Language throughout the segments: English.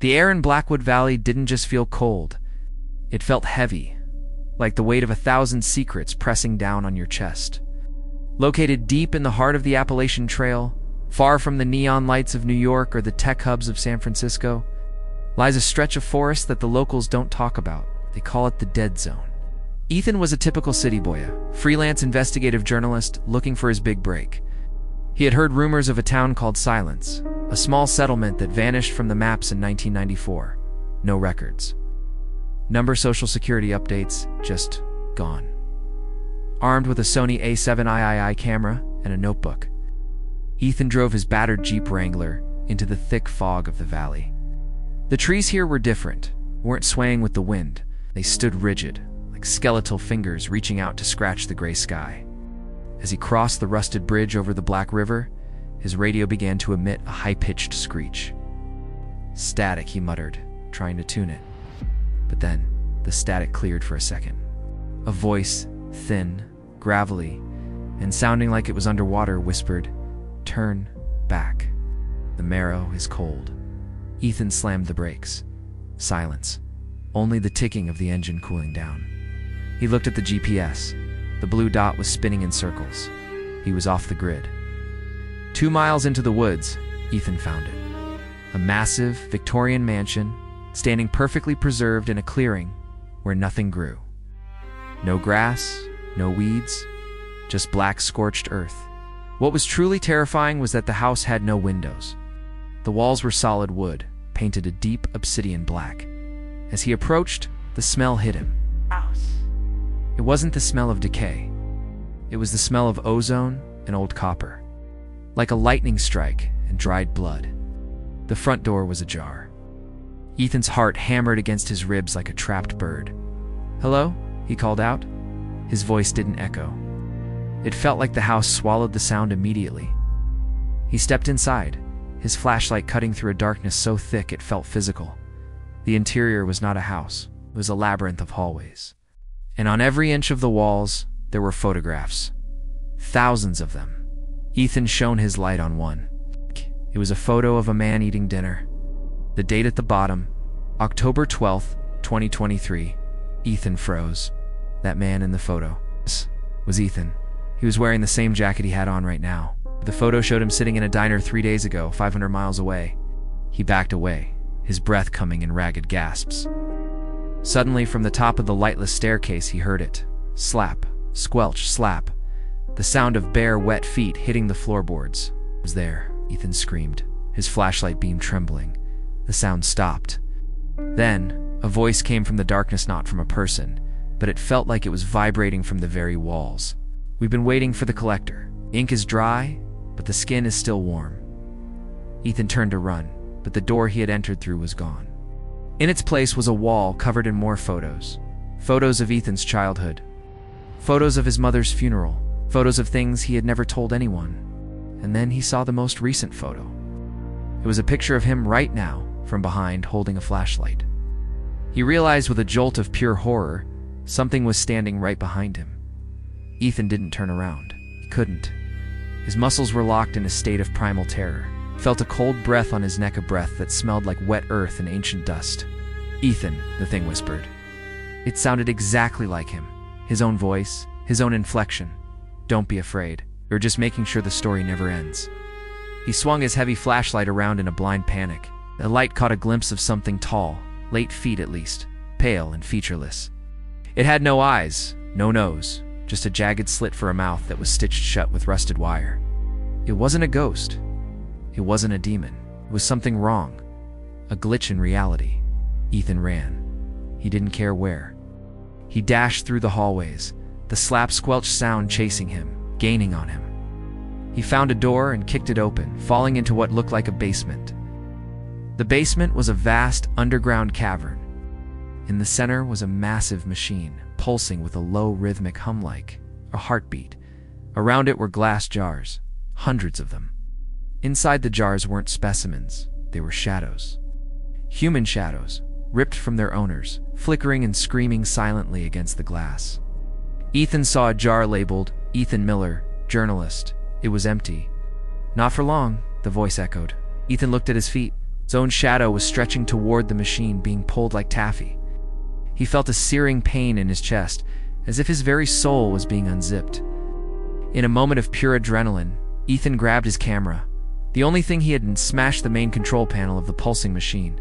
The air in Blackwood Valley didn't just feel cold. It felt heavy, like the weight of 1,000 secrets pressing down on your chest. Located deep in the heart of the Appalachian Trail, far from the neon lights of New York or the tech hubs of San Francisco, lies a stretch of forest that the locals don't talk about. They call it the Dead Zone. Ethan was a typical city boy, a freelance investigative journalist looking for his big break. He had heard rumors of a town called Silence, a small settlement that vanished from the maps in 1994. No records. Number social security updates, just gone. Armed with a Sony A7 III camera and a notebook, Ethan drove his battered Jeep Wrangler into the thick fog of the valley. The trees here were different, weren't swaying with the wind. They stood rigid, like skeletal fingers reaching out to scratch the gray sky. As he crossed the rusted bridge over the Black River, his radio began to emit a high-pitched screech. Static, he muttered, trying to tune it. But then, the static cleared for a second. A voice, thin, gravelly, and sounding like it was underwater, whispered, "Turn back. The marrow is cold." Ethan slammed the brakes. Silence. Only the ticking of the engine cooling down. He looked at the GPS. The blue dot was spinning in circles. He was off the grid. 2 miles into the woods, Ethan found it. A massive, Victorian mansion, standing perfectly preserved in a clearing where nothing grew. No grass, no weeds, just black scorched earth. What was truly terrifying was that the house had no windows. The walls were solid wood, painted a deep obsidian black. As he approached, the smell hit him. It wasn't the smell of decay. It was the smell of ozone and old copper. Like a lightning strike and dried blood. The front door was ajar. Ethan's heart hammered against his ribs like a trapped bird. "Hello?" he called out. His voice didn't echo. It felt like the house swallowed the sound immediately. He stepped inside, his flashlight cutting through a darkness so thick it felt physical. The interior was not a house. It was a labyrinth of hallways. And on every inch of the walls, there were photographs. Thousands of them. Ethan shone his light on one. It was a photo of a man eating dinner. The date at the bottom, October 12th, 2023. Ethan froze. That man in the photo was Ethan. He was wearing the same jacket he had on right now. The photo showed him sitting in a diner 3 days ago, 500 miles away. He backed away, his breath coming in ragged gasps. Suddenly, from the top of the lightless staircase, he heard it. Slap, squelch, slap. The sound of bare, wet feet hitting the floorboards. "It was there," Ethan screamed, his flashlight beam trembling. The sound stopped. Then, a voice came from the darkness, not from a person, but it felt like it was vibrating from the very walls. "We've been waiting for the collector. Ink is dry, but the skin is still warm." Ethan turned to run, but the door he had entered through was gone. In its place was a wall covered in more photos. Photos of Ethan's childhood. Photos of his mother's funeral. Photos of things he had never told anyone. And then he saw the most recent photo. It was a picture of him right now, from behind, holding a flashlight. He realized with a jolt of pure horror, something was standing right behind him. Ethan didn't turn around. He couldn't. His muscles were locked in a state of primal terror. Felt a cold breath on his neck, a breath that smelled like wet earth and ancient dust. "Ethan," the thing whispered. It sounded exactly like him. His own voice, his own inflection. "Don't be afraid. You're just making sure the story never ends." He swung his heavy flashlight around in a blind panic. The light caught a glimpse of something tall, 8 feet at least, pale and featureless. It had no eyes, no nose, just a jagged slit for a mouth that was stitched shut with rusted wire. It wasn't a ghost. It wasn't a demon. It was something wrong. A glitch in reality. Ethan ran. He didn't care where. He dashed through the hallways, the slap-squelch sound chasing him, gaining on him. He found a door and kicked it open, falling into what looked like a basement. The basement was a vast underground cavern. In the center was a massive machine, pulsing with a low rhythmic hum like a heartbeat. Around it were glass jars, hundreds of them. Inside the jars weren't specimens, they were shadows. Human shadows, ripped from their owners, flickering and screaming silently against the glass. Ethan saw a jar labeled, "Ethan Miller, Journalist." It was empty. "Not for long," the voice echoed. Ethan looked at his feet. His own shadow was stretching toward the machine, being pulled like taffy. He felt a searing pain in his chest, as if his very soul was being unzipped. In a moment of pure adrenaline, Ethan grabbed his camera, the only thing he had, and smashed the main control panel of the pulsing machine.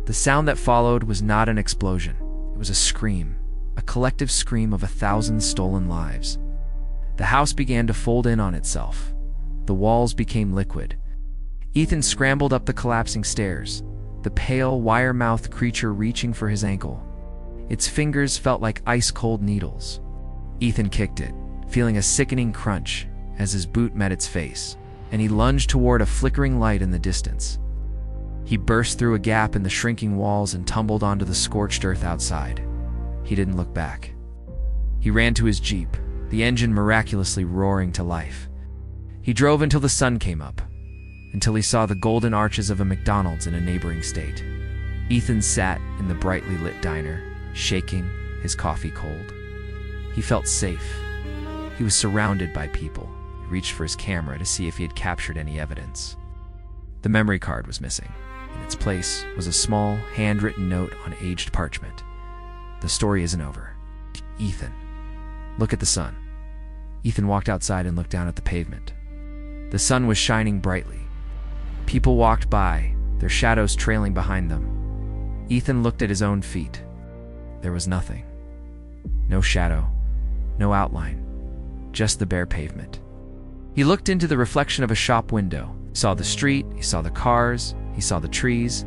The sound that followed was not an explosion. It was a scream, a collective scream of 1,000 stolen lives. The house began to fold in on itself. The walls became liquid. Ethan scrambled up the collapsing stairs, the pale, wire-mouthed creature reaching for his ankle. Its fingers felt like ice-cold needles. Ethan kicked it, feeling a sickening crunch as his boot met its face, and he lunged toward a flickering light in the distance. He burst through a gap in the shrinking walls and tumbled onto the scorched earth outside. He didn't look back. He ran to his Jeep, the engine miraculously roaring to life. He drove until the sun came up, until he saw the golden arches of a McDonald's in a neighboring state. Ethan sat in the brightly lit diner, shaking, his coffee cold. He felt safe. He was surrounded by people. He reached for his camera to see if he had captured any evidence. The memory card was missing. In its place was a small, handwritten note on aged parchment. The story isn't over. Ethan, look at the sun. Ethan walked outside and looked down at the pavement. The sun was shining brightly. People walked by, their shadows trailing behind them. Ethan looked at his own feet. There was nothing. No shadow, no outline, just the bare pavement. He looked into the reflection of a shop window, saw the street, he saw the cars, he saw the trees,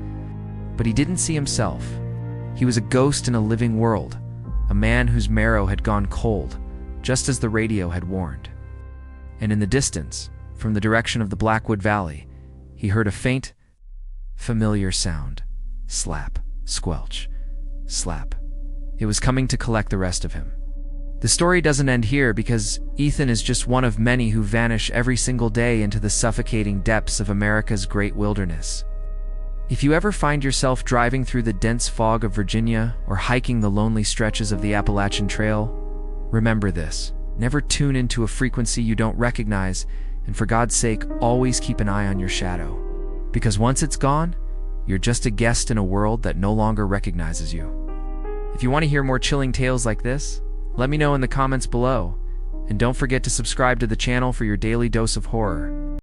but he didn't see himself. He was a ghost in a living world, a man whose marrow had gone cold, just as the radio had warned. And in the distance, from the direction of the Blackwood Valley, he heard a faint, familiar sound. Slap, squelch, slap. It was coming to collect the rest of him. The story doesn't end here, because Ethan is just one of many who vanish every single day into the suffocating depths of America's great wilderness. If you ever find yourself driving through the dense fog of Virginia or hiking the lonely stretches of the Appalachian Trail, remember this: never tune into a frequency you don't recognize, and for God's sake, always keep an eye on your shadow. Because once it's gone, you're just a guest in a world that no longer recognizes you. If you want to hear more chilling tales like this, let me know in the comments below, and don't forget to subscribe to the channel for your daily dose of horror.